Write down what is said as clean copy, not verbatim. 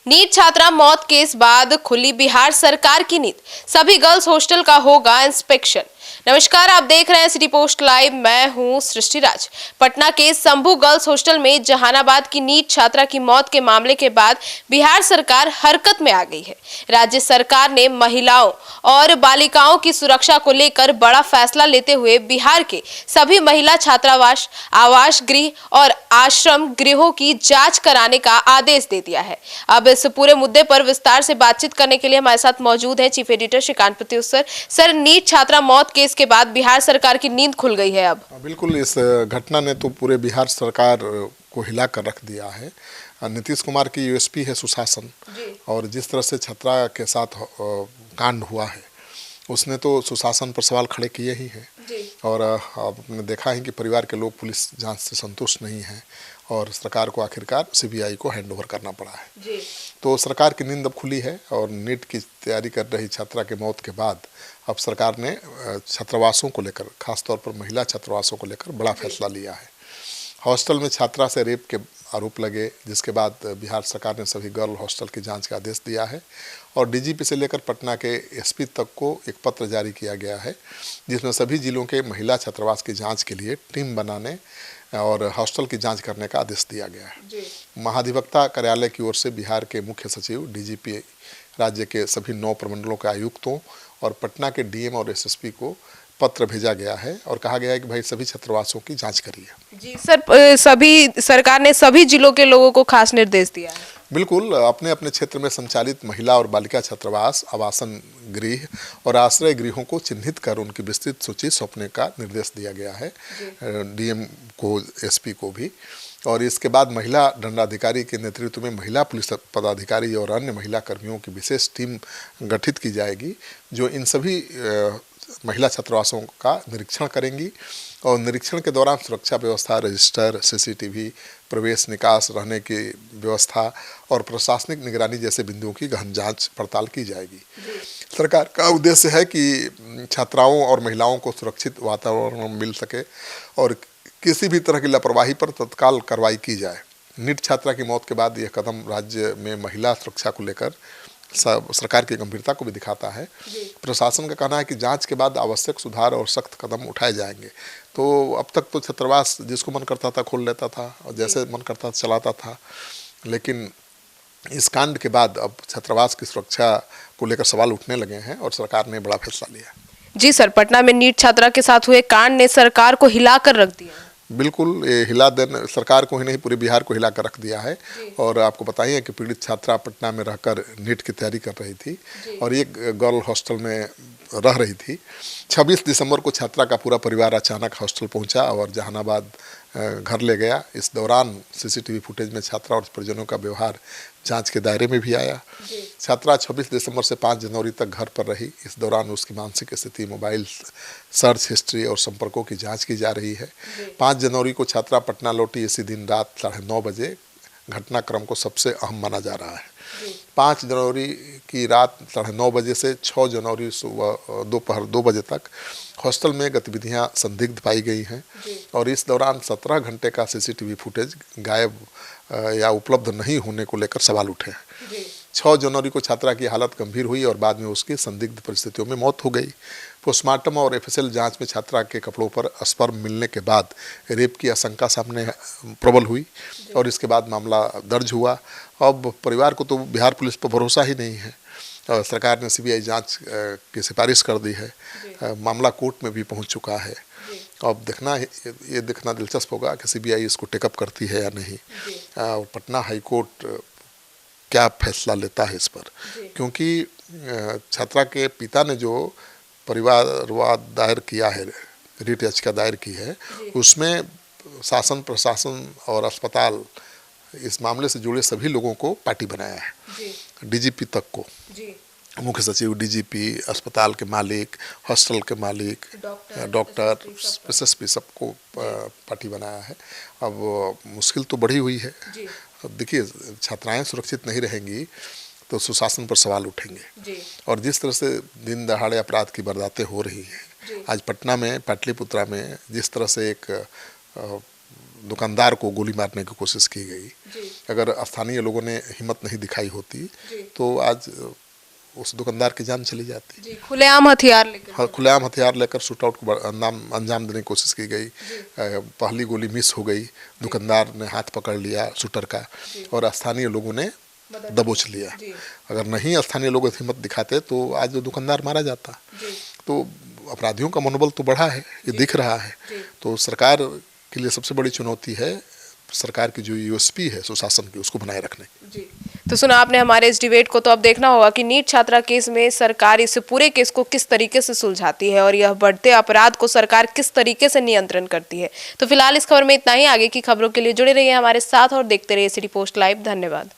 NEET छात्रा मौत case बाद खुली बिहार सरकार की नीति, सभी गर्ल्स हॉस्टल का होगा इंस्पेक्शन। नमस्कार, आप देख रहे हैं सिटी पोस्ट लाइव। मैं हूं सृष्टि राज। पटना के शंभू गर्ल्स हॉस्टल में जहानाबाद की नीट छात्रा की मौत के मामले के बाद बिहार सरकार हरकत में आ गई है। राज्य सरकार ने महिलाओं और बालिकाओं की सुरक्षा को लेकर बड़ा फैसला लेते हुए बिहार के सभी महिला छात्रावास, आवास गृह और आश्रम गृहों की जांच कराने का आदेश दे दिया है। अब इस पूरे मुद्दे पर विस्तार से बातचीत करने के लिए हमारे साथ मौजूद हैं chief editor Shrikant Pratyush sir. Sir, NEET छात्रा मौत केस के बाद बिहार सरकार की नींद खुल गई है अब। बिल्कुल, इस घटना ने तो पूरे बिहार सरकार को हिला कर रख दिया है। नीतीश कुमार की यूएसपी है सुशासन, और जिस तरह से छात्रा के साथ कांड हुआ है उसने तो सुशासन पर सवाल खड़े किए ही हैं। और आपने देखा है कि परिवार के लोग पुलिस जांच से संतुष्ट नहीं हैं और सरकार को आखिरकार सीबीआई को हैंडओवर करना पड़ा है। तो सरकार की नींद अब खुली है और नीट की तैयारी कर रही छात्रा के मौत के बाद अब सरकार ने छात्रावासों को लेकर, खासतौर पर महिला छात्रावासों को लेकर बड़ा फैसला लिया है। हॉस्टल में छात्रा से रेप के आरोप लगे, जिसके बाद बिहार सरकार ने सभी गर्ल हॉस्टल की जांच का आदेश दिया है और डीजीपी से लेकर पटना के एसपी तक को एक पत्र जारी किया गया है, जिसमें सभी जिलों के महिला छात्रावास की जांच के लिए टीम बनाने और हॉस्टल की जांच करने का आदेश दिया गया है। महाधिवक्ता कार्यालय की ओर से बिहार के मुख्य सचिव, डीजीपी, राज्य के सभी 9 प्रमंडलों के आयुक्तों और पटना के डीएम और एसएसपी को पत्र भेजा गया है और कहा गया है कि भाई सभी छात्रावासों की जांच करिए। जी सर, सरकार ने सभी जिलों के लोगों को खास निर्देश दिया है। बिल्कुल, अपने अपने क्षेत्र में संचालित महिला और बालिका छात्रावास, आवासन गृह और आश्रय गृहों को चिन्हित कर उनकी विस्तृत सूची सौंपने का निर्देश दिया गया है डीएम को, एसपी को भी। और इसके बाद महिला दंडाधिकारी के नेतृत्व में महिला पुलिस पदाधिकारी और अन्य महिला कर्मियों की विशेष टीम गठित की जाएगी, जो इन सभी महिला छात्रावासों का निरीक्षण करेंगी और निरीक्षण के दौरान सुरक्षा व्यवस्था, रजिस्टर, सीसीटीवी, प्रवेश निकास, रहने की व्यवस्था और प्रशासनिक निगरानी जैसे बिंदुओं की गहन जांच पड़ताल की जाएगी। सरकार का उद्देश्य है कि छात्राओं और महिलाओं को सुरक्षित वातावरण मिल सके और किसी भी तरह की लापरवाही पर तत्काल कार्रवाई की जाए। नीट छात्रा की मौत के बाद यह कदम राज्य में महिला सुरक्षा को लेकर सरकार की गंभीरता को भी दिखाता है। प्रशासन का कहना है कि जांच के बाद आवश्यक सुधार और सख्त कदम उठाए जाएंगे। तो अब तक तो छात्रावास जिसको मन करता था खोल लेता था और जैसे मन करता था चलाता था, लेकिन इस कांड के बाद अब छात्रावास की सुरक्षा को लेकर सवाल उठने लगे हैं और सरकार ने बड़ा फैसला लिया। जी सर, पटना में नीट छात्रा के साथ हुए कांड ने सरकार को हिलाकर रख दिया। बिल्कुल, ये हिला देने, सरकार को ही नहीं पूरे बिहार को हिला कर रख दिया है। और आपको बताइए कि पीड़ित छात्रा पटना में रहकर नीट की तैयारी कर रही थी और एक गर्ल हॉस्टल में रह रही थी। 26 दिसंबर को छात्रा का पूरा परिवार अचानक हॉस्टल पहुंचा और जहानाबाद घर ले गया। इस दौरान सीसीटीवी फुटेज में छात्रा और परिजनों का व्यवहार जांच के दायरे में भी आया। छात्रा 26 दिसंबर से 5 जनवरी तक घर पर रही। इस दौरान उसकी मानसिक स्थिति, मोबाइल सर्च हिस्ट्री और संपर्कों की जांच की जा रही है। 5 जनवरी को छात्रा पटना लौटी। इसी दिन रात 9:30 बजे घटनाक्रम को सबसे अहम माना जा रहा है। 5 जनवरी की रात 9:30 बजे से 6 जनवरी सुबह दोपहर 2 बजे तक हॉस्टल में गतिविधियां संदिग्ध पाई गई हैं और इस दौरान 17 घंटे का सीसीटीवी फुटेज गायब या उपलब्ध नहीं होने को लेकर सवाल उठे हैं। 6 जनवरी को छात्रा की हालत गंभीर हुई और बाद में उसकी संदिग्ध परिस्थितियों में मौत हो गई। पोस्टमार्टम और एफएसएल जांच में छात्रा के कपड़ों पर स्पर्म मिलने के बाद रेप की आशंका सामने प्रबल हुई और इसके बाद मामला दर्ज हुआ। अब परिवार को तो बिहार पुलिस पर भरोसा ही नहीं है और सरकार ने सीबीआई जांच की सिफारिश कर दी है। मामला कोर्ट में भी पहुंच चुका है। अब ये देखना दिलचस्प होगा कि सीबीआई इसको टेकअप करती है या नहीं। पटना हाई कोर्ट क्या फैसला लेता है इस पर, क्योंकि छात्रा के पिता ने जो परिवारवाद दायर किया है, रिट याचिका दायर की है, उसमें शासन, प्रशासन और अस्पताल, इस मामले से जुड़े सभी लोगों को पार्टी बनाया है। डीजीपी तक को, मुख्य सचिव, डीजीपी, अस्पताल के मालिक, हॉस्टल के मालिक, डॉक्टर, एसएसपी, सबको पार्टी बनाया है। अब मुश्किल तो बढ़ी हुई है। देखिए, छात्राएं सुरक्षित नहीं रहेंगी तो सुशासन पर सवाल उठेंगे और जिस तरह से दिन दहाड़े अपराध की वारदातें हो रही हैं, आज पटना में, पाटलिपुत्रा में जिस तरह से एक दुकानदार को गोली मारने की कोशिश की गई। अगर स्थानीय लोगों ने हिम्मत नहीं दिखाई होती तो आज उस दुकानदार की जान चली जाती। खुलेआम हथियार लेकर, हाँ, खुलेआम हथियार लेकर शूटआउट को अंजाम देने की कोशिश की गई। पहली गोली मिस हो गई, दुकानदार ने हाथ पकड़ लिया शूटर का और स्थानीय लोगों ने दबोच लिया। अगर नहीं स्थानीय लोग हिम्मत दिखाते तो आज जो दुकानदार मारा जाता। तो अपराधियों का मनोबल तो बढ़ा है, ये दिख रहा है। तो सरकार के लिए सबसे बड़ी चुनौती है सरकार की जो यूएसपी है सुशासन की, उसको बनाए रखने की। तो सुना आपने हमारे इस डिबेट को। तो अब देखना होगा कि नीट छात्रा केस में सरकार इस पूरे केस को किस तरीके से सुलझाती है और यह बढ़ते अपराध को सरकार किस तरीके से नियंत्रण करती है। तो फिलहाल इस खबर में इतना ही। आगे की खबरों के लिए जुड़े रहिए हमारे साथ और देखते रहिए सिटी पोस्ट लाइव। धन्यवाद।